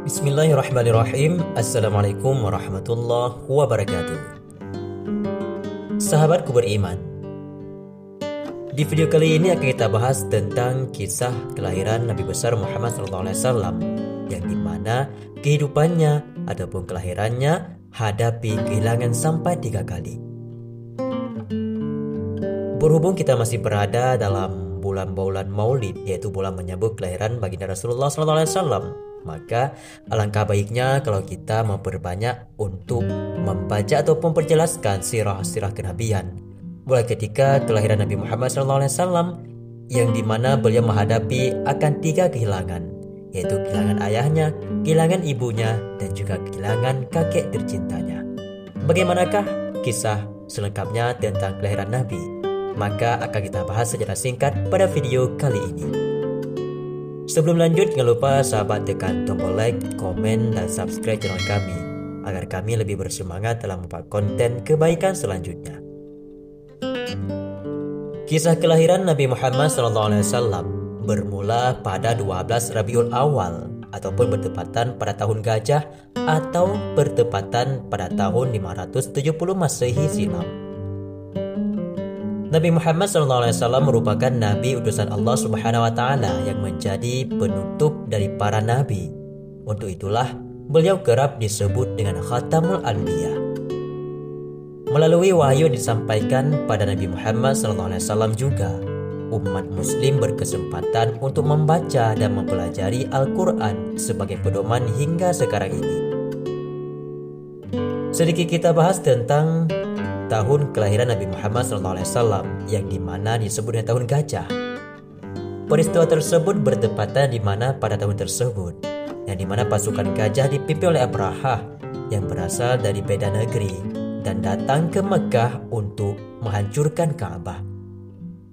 Bismillahirrahmanirrahim. Assalamualaikum warahmatullahi wabarakatuh. Sahabatku beriman, di video kali ini akan kita bahas tentang kisah kelahiran Nabi besar Muhammad SAW, yang dimana kehidupannya ataupun kelahirannya hadapi kehilangan sampai 3 kali. Berhubung kita masih berada dalam bulan-bulan Maulid, yaitu bulan menyambut kelahiran baginda Rasulullah SAW, maka alangkah baiknya kalau kita memperbanyak untuk membaca ataupun memperjelaskan sirah-sirah kenabian, mulai ketika kelahiran Nabi Muhammad SAW, yang dimana beliau menghadapi akan 3 kehilangan, yaitu kehilangan ayahnya, kehilangan ibunya, dan juga kehilangan kakek tercintanya. Bagaimanakah kisah selengkapnya tentang kelahiran Nabi? Maka akan kita bahas secara singkat pada video kali ini. Sebelum lanjut, jangan lupa sahabat tekan tombol like, komen, dan subscribe channel kami agar kami lebih bersemangat dalam membuat konten kebaikan selanjutnya. Kisah kelahiran Nabi Muhammad SAW bermula pada 12 Rabiul Awal ataupun bertepatan pada tahun gajah atau bertepatan pada tahun 570 Masehi silam. Nabi Muhammad SAW merupakan Nabi utusan Allah Subhanahu Wa Taala yang menjadi penutup dari para Nabi. Untuk itulah beliau kerap disebut dengan Khatamul Anbiya. Melalui wahyu yang disampaikan pada Nabi Muhammad SAW juga, umat muslim berkesempatan untuk membaca dan mempelajari Al-Quran sebagai pedoman hingga sekarang ini. Sedikit kita bahas tentang tahun kelahiran Nabi Muhammad SAW, yang dimana disebut dengan tahun gajah. Peristiwa tersebut bertepatan di mana pada tahun tersebut, yang dimana pasukan gajah dipimpin oleh Abrahah yang berasal dari beda negeri dan datang ke Mekah untuk menghancurkan Ka'bah.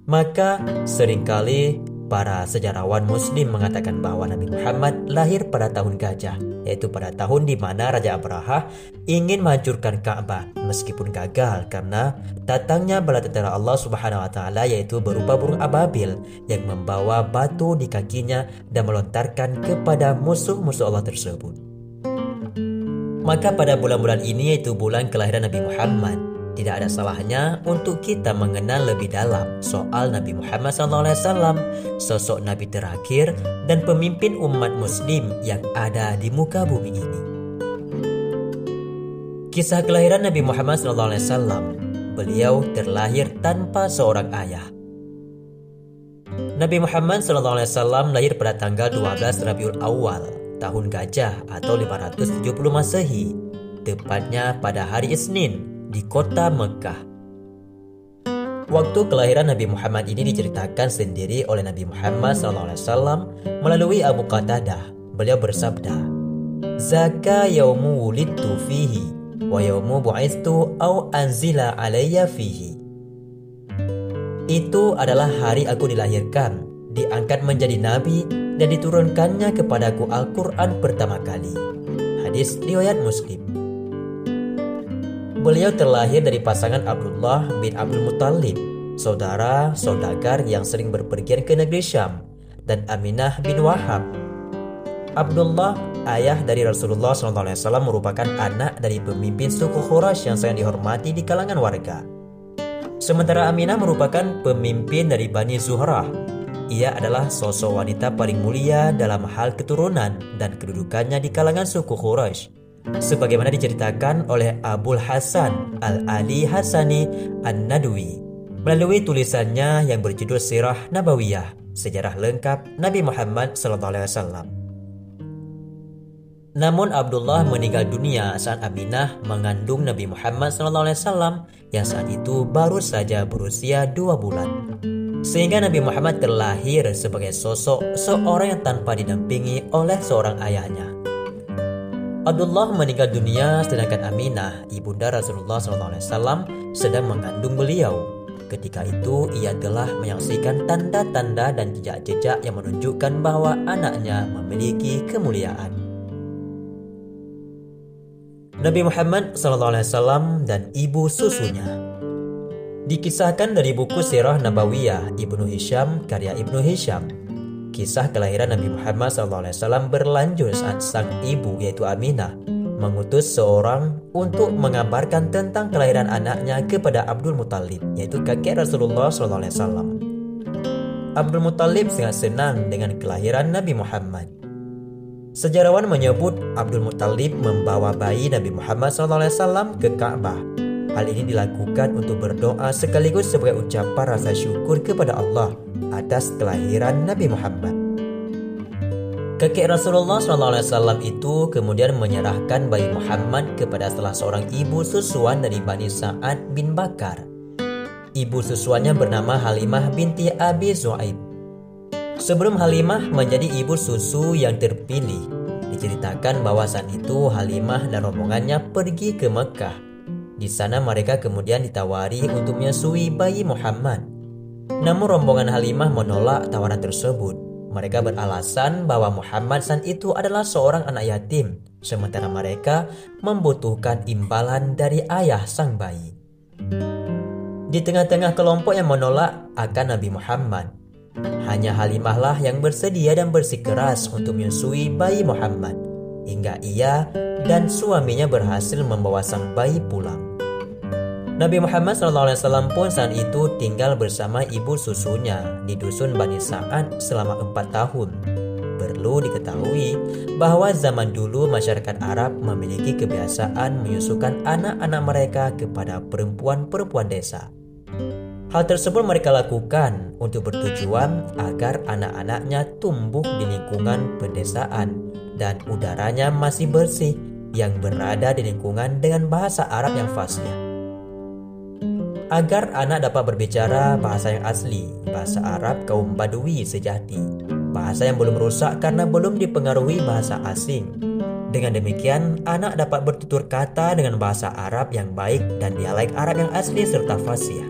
Maka seringkali para sejarawan muslim mengatakan bahwa Nabi Muhammad lahir pada tahun gajah, yaitu pada tahun di mana Raja Abrahah ingin menghancurkan Ka'bah meskipun gagal karena datangnya bala tentara Allah Subhanahu Wa Taala, yaitu berupa burung ababil yang membawa batu di kakinya dan melontarkan kepada musuh-musuh Allah tersebut. Maka pada bulan-bulan ini, yaitu bulan kelahiran Nabi Muhammad, tidak ada salahnya untuk kita mengenal lebih dalam soal Nabi Muhammad SAW, sosok Nabi terakhir dan pemimpin umat muslim yang ada di muka bumi ini. Kisah kelahiran Nabi Muhammad SAW, beliau terlahir tanpa seorang ayah. Nabi Muhammad SAW lahir pada tanggal 12 Rabiul Awal, tahun gajah atau 570 Masehi, tepatnya pada hari Isnin, di kota Mekah. Waktu kelahiran Nabi Muhammad ini diceritakan sendiri oleh Nabi Muhammad SAW melalui Abu Qatadah. Beliau bersabda, "Zaka yaumu wulidtu fihi wa yaumu bu'ithtu au anzila alayya fihi." Itu adalah hari aku dilahirkan, diangkat menjadi nabi, dan diturunkannya kepadaku Al-Quran pertama kali. Hadis riwayat Muslim. Beliau terlahir dari pasangan Abdullah bin Abdul Muttalib, saudara saudagar yang sering berpergian ke negeri Syam, dan Aminah bin Wahab. Abdullah, ayah dari Rasulullah SAW, merupakan anak dari pemimpin suku Quraisy yang sangat dihormati di kalangan warga. Sementara Aminah merupakan pemimpin dari Bani Zuhrah. Ia adalah sosok wanita paling mulia dalam hal keturunan dan kedudukannya di kalangan suku Quraisy, sebagaimana diceritakan oleh Abul Hasan Al-Ali Hasani An-Nadwi melalui tulisannya yang berjudul Sirah Nabawiyah, sejarah lengkap Nabi Muhammad SAW. Namun Abdullah meninggal dunia saat Aminah mengandung Nabi Muhammad SAW yang saat itu baru saja berusia 2 bulan. Sehingga Nabi Muhammad terlahir sebagai sosok seorang yang tanpa didampingi oleh seorang ayahnya. Abdullah meninggal dunia sedangkan Aminah, ibunda Rasulullah SAW, sedang mengandung beliau. Ketika itu ia telah menyaksikan tanda-tanda dan jejak-jejak yang menunjukkan bahwa anaknya memiliki kemuliaan. Nabi Muhammad SAW dan ibu susunya. Dikisahkan dari buku Sirah Nabawiyah Ibnu Hisham karya Ibnu Hisham, Kisah kelahiran Nabi Muhammad SAW berlanjut saat sang ibu yaitu Aminah mengutus seorang untuk mengabarkan tentang kelahiran anaknya kepada Abdul Muttalib, yaitu kakek Rasulullah SAW. Abdul Muttalib sangat senang dengan kelahiran Nabi Muhammad. Sejarawan menyebut Abdul Muttalib membawa bayi Nabi Muhammad SAW ke Ka'bah. Hal ini dilakukan untuk berdoa sekaligus sebagai ucapan rasa syukur kepada Allah atas kelahiran Nabi Muhammad. Kakek Rasulullah SAW itu kemudian menyerahkan bayi Muhammad kepada salah seorang ibu susuan dari Bani Sa'ad bin Bakar. Ibu susuannya bernama Halimah binti Abi Zu'aib. Sebelum Halimah menjadi ibu susu yang terpilih, diceritakan bahwa saat itu Halimah dan rombongannya pergi ke Mekah. Di sana mereka kemudian ditawari untuk menyusui bayi Muhammad. Namun rombongan Halimah menolak tawaran tersebut. Mereka beralasan bahwa Muhammad saat itu adalah seorang anak yatim, sementara mereka membutuhkan imbalan dari ayah sang bayi. Di tengah-tengah kelompok yang menolak akan Nabi Muhammad, hanya Halimahlah yang bersedia dan bersikeras untuk menyusui bayi Muhammad, hingga ia dan suaminya berhasil membawa sang bayi pulang. Nabi Muhammad SAW pun saat itu tinggal bersama ibu susunya di dusun Bani Sa'ad selama 4 tahun. Perlu diketahui bahwa zaman dulu masyarakat Arab memiliki kebiasaan menyusukan anak-anak mereka kepada perempuan-perempuan desa. Hal tersebut mereka lakukan untuk bertujuan agar anak-anaknya tumbuh di lingkungan pedesaan dan udaranya masih bersih yang berada di lingkungan dengan bahasa Arab yang fasih. Agar anak dapat berbicara bahasa yang asli, bahasa Arab kaum Badui sejati, bahasa yang belum rusak karena belum dipengaruhi bahasa asing. Dengan demikian, anak dapat bertutur kata dengan bahasa Arab yang baik dan dialek Arab yang asli serta fasih.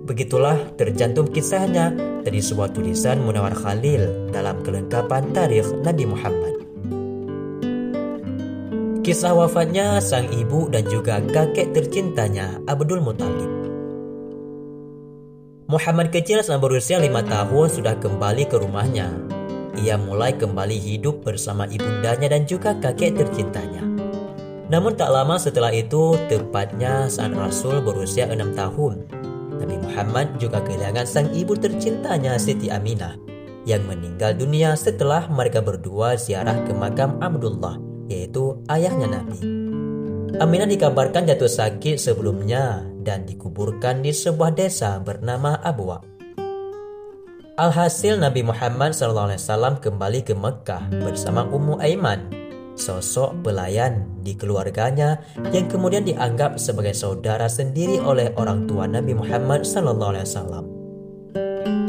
Begitulah tercantum kisahnya dari sebuah tulisan Munawar Khalil dalam kelengkapan tarikh Nabi Muhammad. Kisah wafatnya sang ibu dan juga kakek tercintanya Abdul Muttalib. Muhammad kecil saat berusia 5 tahun sudah kembali ke rumahnya. Ia mulai kembali hidup bersama ibundanya dan juga kakek tercintanya. Namun tak lama setelah itu, tepatnya saat Rasul berusia 6 tahun, Nabi Muhammad juga kehilangan sang ibu tercintanya Siti Aminah yang meninggal dunia setelah mereka berdua ziarah ke makam Abdullah, yaitu ayahnya Nabi. Aminah dikabarkan jatuh sakit sebelumnya dan dikuburkan di sebuah desa bernama Abwa. Alhasil Nabi Muhammad SAW kembali ke Mekah bersama Ummu Aiman, sosok pelayan di keluarganya yang kemudian dianggap sebagai saudara sendiri oleh orang tua Nabi Muhammad SAW.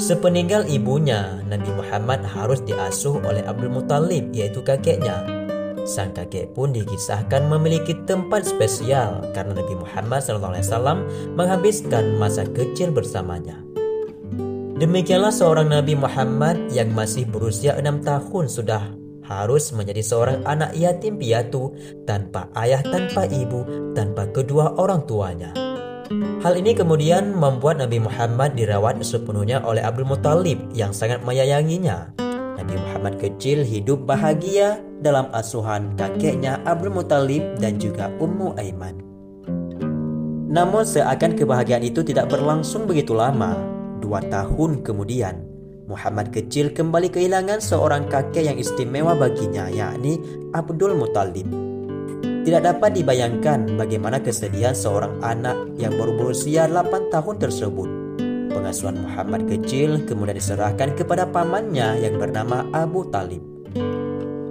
Sepeninggal ibunya, Nabi Muhammad harus diasuh oleh Abdul Muttalib, yaitu kakeknya. Sang kakek pun dikisahkan memiliki tempat spesial karena Nabi Muhammad SAW menghabiskan masa kecil bersamanya. Demikianlah seorang Nabi Muhammad yang masih berusia 6 tahun sudah harus menjadi seorang anak yatim piatu tanpa ayah, tanpa ibu, tanpa kedua orang tuanya. Hal ini kemudian membuat Nabi Muhammad dirawat sepenuhnya oleh Abdul Muttalib yang sangat menyayanginya. Nabi Muhammad kecil hidup bahagia dalam asuhan kakeknya Abdul Muttalib dan juga Ummu Aiman. Namun seakan kebahagiaan itu tidak berlangsung begitu lama. 2 tahun kemudian, Muhammad kecil kembali kehilangan seorang kakek yang istimewa baginya, yakni Abdul Muttalib. Tidak dapat dibayangkan bagaimana kesedihan seorang anak yang baru berusia 8 tahun tersebut. Pengasuhan Muhammad kecil kemudian diserahkan kepada pamannya yang bernama Abu Talib.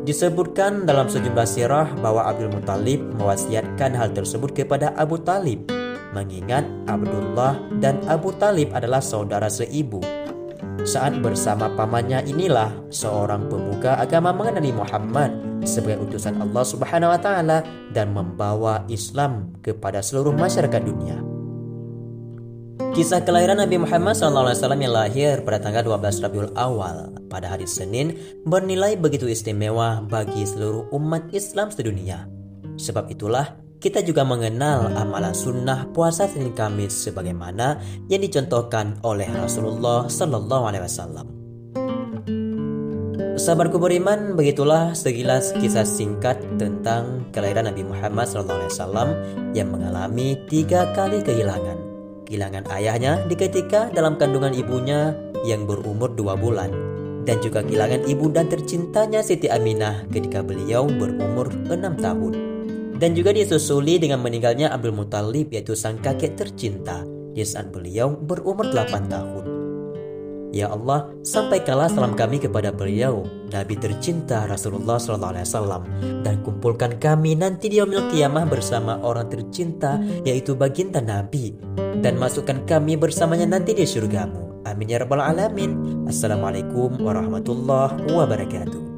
Disebutkan dalam sejumlah sirah bahwa Abdul Muttalib mewasiatkan hal tersebut kepada Abu Talib, mengingat Abdullah dan Abu Talib adalah saudara seibu. Saat bersama pamannya inilah seorang pemuka agama mengenali Muhammad sebagai utusan Allah Subhanahu wa taala dan membawa Islam kepada seluruh masyarakat dunia. Kisah kelahiran Nabi Muhammad SAW yang lahir pada tanggal 12 Rabiul Awal pada hari Senin bernilai begitu istimewa bagi seluruh umat Islam sedunia. Sebab itulah kita juga mengenal amalan sunnah puasa Senin Kamis sebagaimana yang dicontohkan oleh Rasulullah SAW. Sahabatku beriman, begitulah sekilas kisah singkat tentang kelahiran Nabi Muhammad SAW yang mengalami 3 kali kehilangan. Kehilangan ayahnya ketika dalam kandungan ibunya yang berumur 2 bulan. Dan juga kehilangan ibunda tercintanya Siti Aminah ketika beliau berumur 6 tahun. Dan juga disusuli dengan meninggalnya Abdul Muthalib, yaitu sang kakek tercinta, di saat beliau berumur 8 tahun. Ya Allah, sampaikanlah salam kami kepada beliau, Nabi tercinta Rasulullah SAW, dan kumpulkan kami nanti di yaumil qiyamah bersama orang tercinta, yaitu baginda Nabi, dan masukkan kami bersamanya nanti di surgamu. Amin ya rabbal alamin. Assalamualaikum warahmatullahi wabarakatuh.